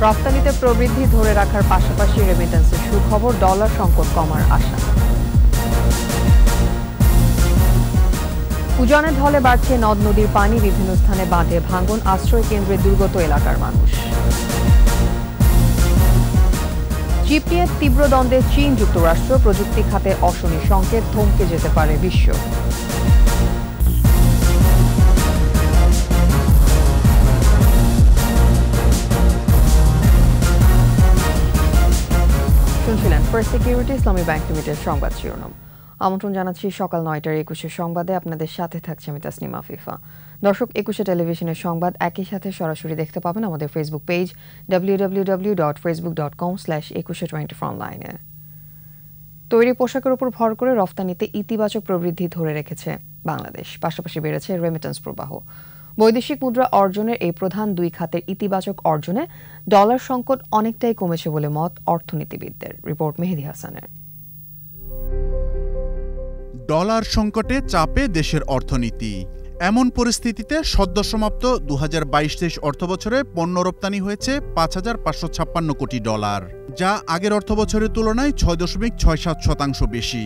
রপ্তানিতে প্রবৃদ্ধি ধরে রাখার পাশাপাশি রেমিটেন্সের সুখবর, ডলার সংকট কমার আশা। উজানের ঢলে বাড়ছে নদ নদীর পানি, বিভিন্ন স্থানে বাঁধে ভাঙন, আশ্রয় কেন্দ্রে দুর্গত এলাকার মানুষ। চিপ নিয়ে তীব্র দ্বন্দ্বে চীন যুক্তরাষ্ট্র, প্রযুক্তি খাতে অশনি সংকেত, থমকে যেতে পারে বিশ্ব। শুনছিলেন ফার্স্ট সিকিউরিটি ইসলামী ব্যাংক লিমিটেড সংবাদ শিরোনাম। আমন্ত্রণ জানাচ্ছি সকাল 9টার 21 সংবাদে। আপনাদের সাথে থাকছে আমি তাসনিম আফিফা। দর্শক, 21 টেলিভিশনের সংবাদ একই সাথে সরাসরি দেখতে পাবেন আমাদের ফেসবুক পেজ www.facebook.com/2124 তৈরি পোশাকের উপর ভর করে রফতানিতে ইতিবাচক প্রবৃদ্ধি ধরে রেখেছে বাংলাদেশ, পাশাপাশি বেড়েছে রেমিটেন্স প্রবাহ। বৈদেশিক মুদ্রা অর্জনের এই প্রধান দুই খাতের ইতিবাচক অর্জনে ডলার সংকট অনেকটাই কমেছে বলে মত অর্থনীতিবিদদের। রিপোর্ট মেহেদী হাসানের। ডলার সংকটে চাপে দেশের অর্থনীতি। এমন পরিস্থিতিতে সদ্য সমাপ্ত 2022-23 অর্থবছরে পণ্য রপ্তানি হয়েছে 5,556 কোটি ডলার, যা আগের অর্থবছরের তুলনায় 6.67% বেশি।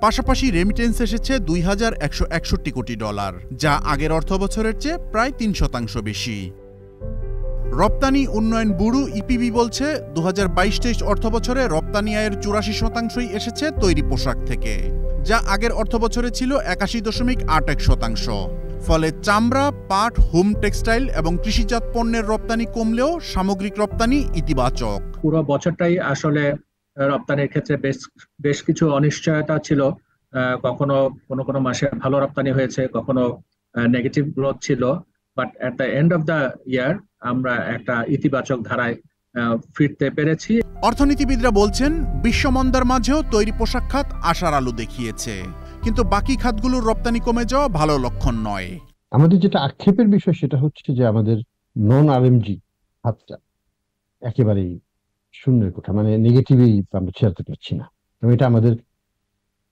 পাশাপাশি রেমিটেন্স এসেছে 2,161 কোটি ডলার, যা আগের অর্থবছরের চেয়ে প্রায় 3% বেশি। রপ্তানি উন্নয়ন ব্যুরো ইপিবি বলছে 2022-23 অর্থবছরে রপ্তানি আয়ের 84% এসেছে তৈরি পোশাক থেকে, যা আগের অর্থবছরে ছিল 81.81%। ফলে চামড়া, পাট, হোম টেক্সটাইল এবং কৃষিজাত পণ্যের রপ্তানি কমলেও সামগ্রিক রপ্তানি ইতিবাচক। পুরো বছরটাই আসলে রপ্তানির ক্ষেত্রে বেশ কিছু অনিশ্চয়তা ছিল। কখনো কোনো মাসে ভালো রপ্তানি হয়েছে, কখনো নেগেটিভ গ্রোথ ছিল, but at the end of the year আমরা একটা ইতিবাচক ধারায় ফিরতে পেরেছি। অর্থনীতিবিদরা বলছেন, বিশ্বমন্দার মাঝেও তৈরি পোশাক খাত আশার আলো দেখিয়েছে, কিন্তু বাকি খাতগুলোর রপ্তানি কমে যাওয়া ভালো লক্ষণ নয়। আমাদের যেটা আক্ষেপের বিষয় সেটা হচ্ছে যে আমাদের নন আরএমজি খাতটা একেবারেই শূন্যের কোঠা, মানে নেগেটিভেই আমরা ছেড়াতে পারছি না। এটা আমাদের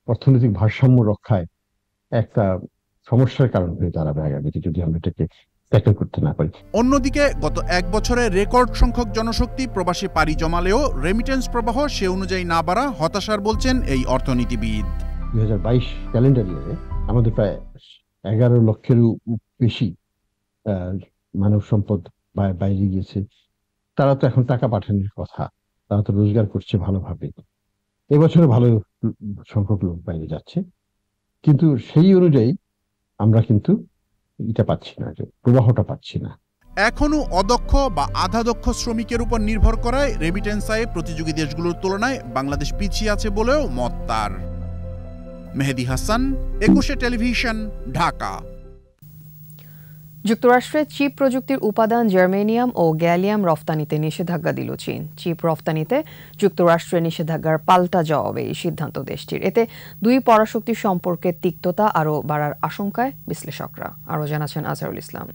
অর্থনৈতিক ভারসাম্য রক্ষায় একটা সমস্যার কারণ হয়ে দাঁড়াবে আগামীতে যদি আমরা এটাকে ট্যাকল করতে না পারি। অন্যদিকে গত এক বছরে রেকর্ড সংখ্যক জনশক্তি প্রবাসী পাড়ি জমালেও রেমিটেন্স প্রবাহ সে অনুযায়ী না বাড়া হতাশার বলছেন এই অর্থনীতিবিদ। 2022 ক্যালেন্ডার ইয়ারে আমাদের প্রায় 11 লক্ষেরও বেশি মানব সম্পদ বাইরে গিয়েছে। তারা তো এখন টাকা পাঠানোর কথা, তারা তো রোজগার করছে ভালোভাবে। এবছরে ভালো সংখ্যক লোক বাইরে যাচ্ছে, কিন্তু সেই অনুযায়ী আমরা কিন্তু এটা পাচ্ছি না, প্রবাহটা পাচ্ছি না। এখনো অদক্ষ বা আধাদক্ষ শ্রমিকের উপর নির্ভর করায় রেমিটেন্স আয়ে প্রতিযোগী দেশগুলোর তুলনায় বাংলাদেশ পিছিয়ে আছে বলেও মত তার। মেহেদী হাসান, 21 টেলিভিশন, ঢাকা। যুক্তরাষ্ট্রে চিপ প্রযুক্তির উপাদান জার্মেনিয়াম ও গ্যালিয়াম রফতানিতে নিষেধাজ্ঞা দিল চীন। চিপ রফতানিতে যুক্তরাষ্ট্রের নিষেধাজ্ঞার পাল্টা জবাবে এই সিদ্ধান্ত দেশটির। এতে দুই পরাশক্তির সম্পর্কের তিক্ততা আরও বাড়ার আশঙ্কায় বিশ্লেষকরা। আরও জানাচ্ছেন আজহারুল ইসলাম।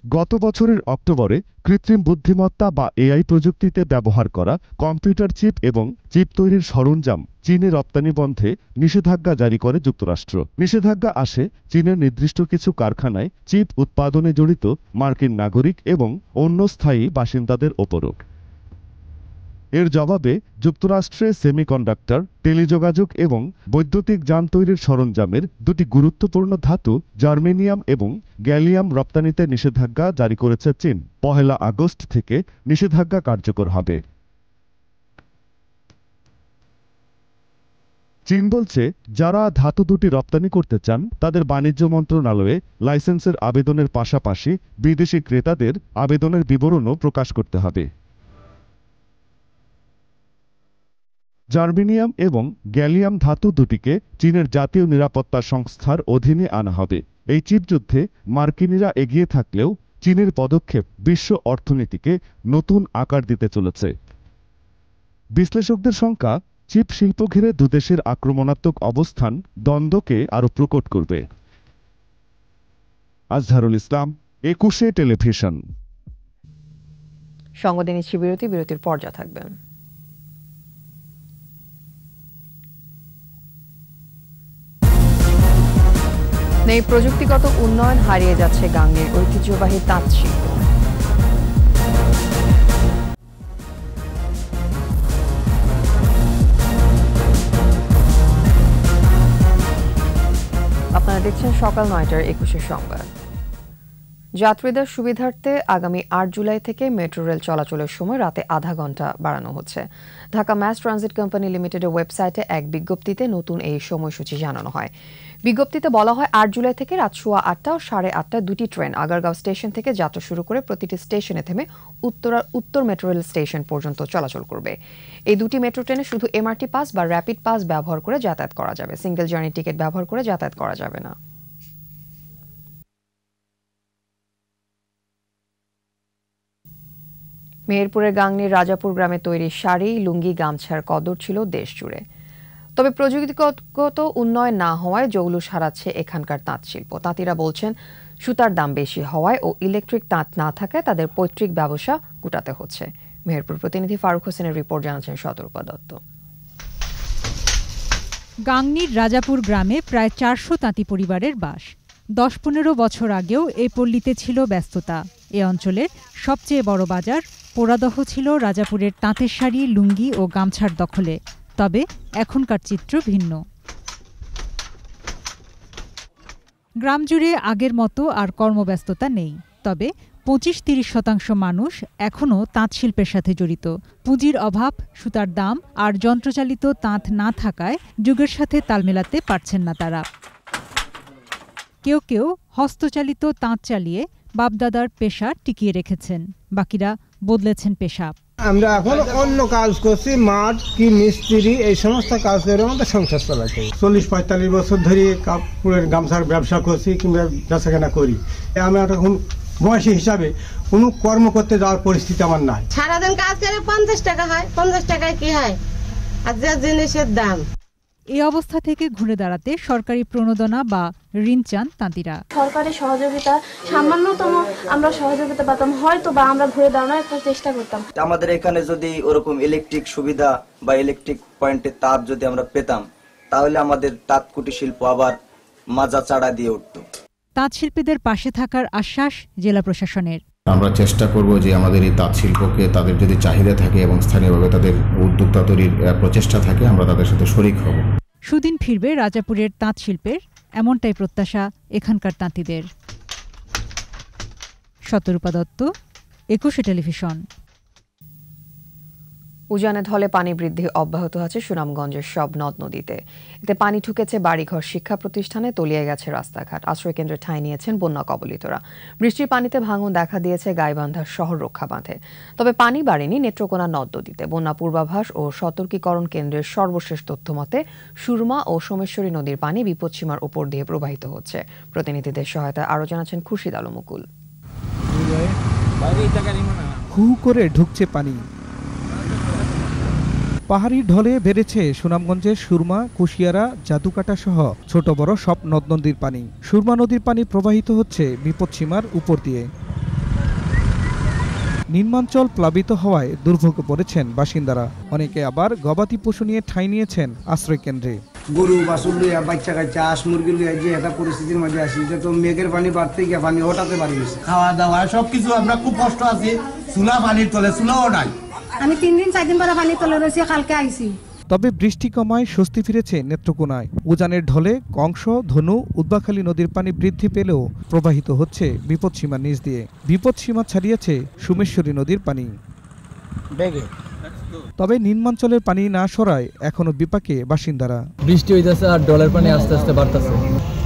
গত বছরের অক্টোবরে কৃত্রিম বুদ্ধিমত্তা বা এআই প্রযুক্তিতে ব্যবহার করা কম্পিউটার চিপ এবং চিপ তৈরির সরঞ্জাম চীনে রপ্তানি বন্ধে নিষেধাজ্ঞা জারি করে যুক্তরাষ্ট্র। নিষেধাজ্ঞা আসে চীনের নির্দিষ্ট কিছু কারখানায় চিপ উৎপাদনে জড়িত মার্কিন নাগরিক এবং অন্য স্থায়ী বাসিন্দাদের ওপরও। এর জবাবে যুক্তরাষ্ট্রে সেমিকন্ডাক্টর, টেলিযোগাযোগ এবং বৈদ্যুতিক যান তৈরির সরঞ্জামের দুটি গুরুত্বপূর্ণ ধাতু জার্মেনিয়াম এবং গ্যালিয়াম রপ্তানিতে নিষেধাজ্ঞা জারি করেছে চীন। 1 আগস্ট থেকে নিষেধাজ্ঞা কার্যকর হবে। চীন বলছে, যারা ধাতু দুটি রপ্তানি করতে চান তাদের বাণিজ্য মন্ত্রণালয়ে লাইসেন্সের আবেদনের পাশাপাশি বিদেশি ক্রেতাদের আবেদনের বিবরণও প্রকাশ করতে হবে। জার্মেনিয়াম এবং গ্যালিয়াম ধাতু দুটিকে চীনের জাতীয় নিরাপত্তা সংস্থার অধীনে আনা হবে। এই চিপ যুদ্ধে মার্কিনিরা এগিয়ে থাকলেও চীনের পদক্ষেপ বিশ্ব অর্থনীতিকে নতুন আকার দিতে চলেছে। বিশ্লেষকদের সংখ্যা চিপ শিল্প ঘিরে দুদেশের আক্রমণাত্মক অবস্থান দ্বন্দ্বকে আরও প্রকট করবে। আজহারুল ইসলাম, 21 টেলিভিশন। সংবাদে নিচ্ছি বিরতির পর যা থাকবেন। নেই প্রযুক্তিগত উন্নয়ন, হারিয়ে যাচ্ছে গাঙ্গের ঐতিহ্যবাহী তাঁত শিল্প। দেখছেন সকাল ৯টার ২১ সংবাদ। যাত্রীদের সুবিধার্থে আগামী ৮ জুলাই থেকে মেট্রো রেল চলাচলের সময় রাতে আধা ঘন্টা বাড়ানো হচ্ছে। ঢাকা ম্যাস ট্রানজিট কোম্পানি লিমিটেডের ওয়েবসাইটে এক বিজ্ঞপ্তিতে নতুন এই সময়সূচি জানানো হয়। বিজ্ঞপ্তিতে বলা হয় ৮ জুলাই থেকে রাত ৮:১৮ ও ৮:৩০ দুটি ট্রেন আগারগাঁও স্টেশন থেকে যাত্রা শুরু করে প্রতিটি স্টেশনে থেমে উত্তর মেট্রো রেল স্টেশন পর্যন্ত চলাচল করবে। এই দুটি মেট্রো ট্রেনে শুধু এমআরটি পাস বা র্যাপিড পাস ব্যবহার করে যাতায়াত করা যাবে, সিঙ্গেল জার্নি টিকিট ব্যবহার করে যাতায়াত করা যাবে না। মেহেরপুরের গাংনীর রাজাপুর গ্রামে তৈরি শাড়ি, লুঙ্গি, গামছার কদর ছিল দেশ জুড়ে। তবে প্রযুক্তিগত উন্নয়ন না হওয়ায় জৌলুস হারাচ্ছে এখানকার তাঁত শিল্প। তাঁতিরা বলছেন সুতার দাম বেশি হওয়ায় ও ইলেকট্রিক তাঁত না থাকায় তাদের পৈতৃক ব্যবসা গুটাতে হচ্ছে। মেহেরপুর প্রতিনিধি ফারুক হোসেনের রিপোর্ট জানাচ্ছেন শতরূপা দত্ত। গাংনীর রাজাপুর গ্রামে প্রায় ৪০০ তাঁতি পরিবারের বাস। ১০-১৫ বছর আগেও এই পল্লীতে ছিল ব্যস্ততা। এ অঞ্চলের সবচেয়ে বড় বাজার পোড়াদহ ছিল রাজাপুরের তাঁতের শাড়ি, লুঙ্গি ও গামছার দখলে। তবে এখনকার চিত্র ভিন্ন। গ্রাম জুড়ে আগের মতো আর কর্মব্যস্ততা নেই। তবে ২৫-৩০% মানুষ এখনও তাঁত শিল্পের সাথে জড়িত। পুঁজির অভাব, সুতার দাম আর যন্ত্রচালিত তাঁত না থাকায় যুগের সাথে তাল মেলাতে পারছেন না তারা। কেউ কেউ হস্তচালিত তাঁত চালিয়ে বাপদাদার পেশা টিকিয়ে রেখেছেন, বাকিরা বদলেছেন পেশা। আমরা এখন অন্য কাজ করছি, মাঠ কি মিস্ত্রি, এই সমস্ত কাজ করে আমাদের সংসার চালাতে। 40-45 বছর ধরে কাপড়ের গামছার ব্যবসা করছি কিংবা বেচাকেনা করি। আমার এখন বয়সী হিসাবে কোনো কর্ম করতে যাওয়ার পরিস্থিতি আমার নাই। সারাদিন কাজ করে 50 টাকা হয়, 50 টাকায় কি হয়? আর যে জিনিসের দাম। এই অবস্থা থেকে ঘুরে দাঁড়াতে সরকারি প্রণোদনা বা ঋণ চান তাঁতিরা। সরকারি সহযোগিতা সামান্যতম আমরা সহযোগিতা পেতাম, হয়তো বা আমরা ঘুরে দাঁড়ানোর একটা চেষ্টা করতাম। আমাদের এখানে যদি ওরকম ইলেকট্রিক সুবিধা বা ইলেকট্রিক পয়েন্টে তার যদি আমরা পেতাম, তাহলে আমাদের তাঁত কুটির শিল্প আবার মাজা চাড়া দিয়ে উঠত। তাঁত শিল্পীদের পাশে থাকার আশ্বাস জেলা প্রশাসনের। আমরা চেষ্টা করব যে আমাদের এই তাঁত শিল্পকে তাদের যদি চাহিদা থাকে এবং স্থানীয়ভাবে তাদের উদ্যোক্তা তৈরির প্রচেষ্টা থাকে, আমরা তাদের সাথে শরিক হব। সুদিন ফিরবে রাজাপুরের তাঁত শিল্পের, এমনটাই প্রত্যাশা এখানকার তাঁতিদের। শতরূপা দত্ত, ২১ টেলিভিশন। উজানে ঢলে পানি বৃদ্ধি অব্যাহত আছে সুনামগঞ্জের সব নদ নদীতে। এতে পানি ঢুকেছে বাড়িঘর, শিক্ষা প্রতিষ্ঠানে, তলিয়ে গেছে রাস্তাঘাট। আশ্রয়কেন্দ্রে ঠাঁই নিয়েছেন বন্যা কবলিতরা। বৃষ্টির পানিতে ভাঙন দেখা দিয়েছে গাইবান্ধার শহর রক্ষা বাঁধে। তবে পানি বাড়েনি নেত্রকোনা নদ নদীতে। বন্যা পূর্বাভাস ও সতর্কীকরণ কেন্দ্রের সর্বশেষ তথ্য মতে সুরমা ও সোমেশ্বরী নদীর পানি বিপদসীমার উপর দিয়ে প্রবাহিত হচ্ছে। প্রতিনিধিদের সহায়তায় আরও জানাচ্ছেন খুরশিদ আলম মুকুল। হু করে ঢুকছে পানি। পাহাড়ি ঢলে বেড়েছে সুনামগঞ্জের সুরমা, কুশিয়ারা, জাদুকাটা সহ ছোট বড় সব নদ নদীর পানি। সুরমা নদীর পানি প্রবাহিত হচ্ছে বিপদসীমার উপর দিয়ে। নিম্নাঞ্চল প্লাবিত হওয়ায় দুর্ভোগে পড়েছেন বাসিন্দারা। অনেকে আবার গবাদি পশু নিয়ে ঠাঁই নিয়েছেন আশ্রয় কেন্দ্রে। গরু বাছুর লইয়া, বাচ্চা কাচ্চা, হাঁস মুরগি লইয়া যে একটা পরিস্থিতির মধ্যে আসি, যে তো মেঘের পানি বাড়তে গিয়ে পানি হঠাৎ বাড়ি গেছে। খাওয়া দাওয়া সবকিছু আমরা খুব কষ্ট আছি। চুলা পানির তলে, চুলাও নাই। আমি 3 দিন 4 দিন পরে পানি তোলে রয়েছি, কালকে আইছি। তবে বৃষ্টি কমায় স্বস্তি ফিরেছে নেত্রকোনায়। উজানের ঢলে কংস, ধনু, উদ্বাখালী নদীর পানি বৃদ্ধি পেলেও প্রবাহিত হচ্ছে বিপদসীমার নিচ দিয়ে। বিপদসীমা ছাড়িয়েছে সোমেশ্বরী নদীর পানি। তবে নিম্নাঞ্চলের পানি না সরায় এখনো বিপাকে বাসিন্দারা। বৃষ্টি হইতেছে আর ডলের পানি আস্তে আস্তে বাড়তেছে।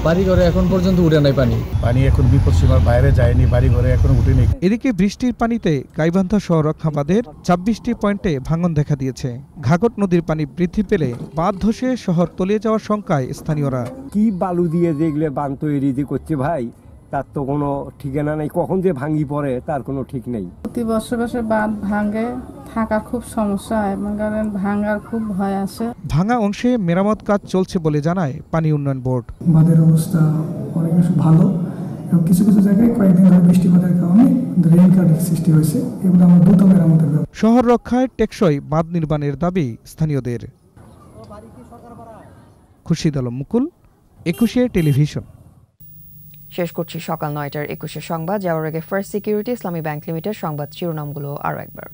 বাড়িঘরে এখন পর্যন্ত উঠে নাই পানি। পানি এখন বিপদসীমার বাইরে যায়নি, বাড়িঘরে এখনো উঠেনি। এদিকে বৃষ্টির পানিতে গাইবান্ধা শহর রক্ষা বাঁধের ২৬টি পয়েন্টে ভাঙন দেখা দিয়েছে। ঘাঘট নদীর পানি বৃদ্ধি পেলে বাঁধ ধসে শহর তলিয়ে যাওয়ার শঙ্কায় স্থানীয়রা। কি বালু দিয়ে যেগুলো বাঁধ তৈরি করছে ভাই, তার তো কোনো ঠিকানা নেই, কখন যে ভাঙি পড়ে তার কোনো ঠিক নেই। প্রতি বছর বাঁধ ভাঙে, থাকা খুব সমস্যা, এবং ভাঙার খুব ভয় আছে। ভাঙা অংশে মেরামত কাজ চলছে বলে জানায় পানি উন্নয়ন বোর্ড। বাঁধের অবস্থা অনেক ভালো এবং কিছু কিছু জায়গায় কয়েকদিন ধরে বৃষ্টিপাতের কারণে রেইন কার্ডের সৃষ্টি হয়েছে। এগুলো আমরা দ্রুত মেরামতের ব্যাপার। শহর রক্ষায় টেকসই বাঁধ নির্মাণের দাবি স্থানীয়দের। খুরশিদ আলম মুকুল, ২১ টেলিভিশন। শেষ করছি সকাল ৯টার ২১ সংবাদ। যাওয়ার আগে ফার্স্ট সিকিউরিটি ইসলামী ব্যাংক লিমিটেড সংবাদ শিরোনামগুলো আরও একবার।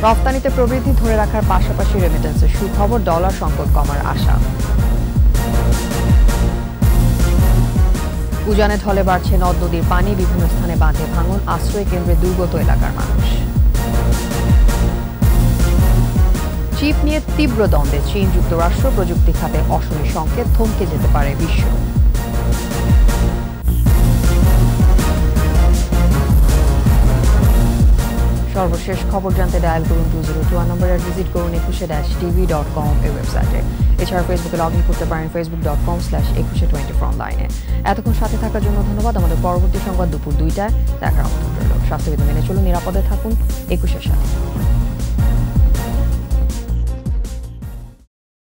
রপ্তানিতে প্রবৃদ্ধি ধরে রাখার পাশাপাশি রেমিটেন্সের সুখবর, ডলার সংকট কমার আশা। উজানে ঢলে বাড়ছে নদ নদীর পানি, বিভিন্ন স্থানে বাঁধে ভাঙন, আশ্রয় কেন্দ্রে দুর্গত এলাকার মানুষ। চিপ নিয়ে তীব্র দ্বন্দ্বে চীন যুক্তরাষ্ট্র, প্রযুক্তি খাতে অশনি সংকেত, থমকে যেতে পারে বিশ্ব। সর্বশেষ খবর জানতে ডায়াল করুন 2021 নম্বরে, ভিজিট করুন 21-tv.com এই ওয়েবসাইটে। এছাড়া ফেসবুকে লগ ইন করতে পারেন facebook.com/2124 অনলাইনে। এতক্ষণ সাথে থাকার জন্য ধন্যবাদ। আমাদের পরবর্তী সংবাদ দুপুর 2টায় দেখার আমন্ত্রণ রইল। স্বাস্থ্যবিধি মেনে চলুন, নিরাপদে থাকুন। 21-এর সাথে।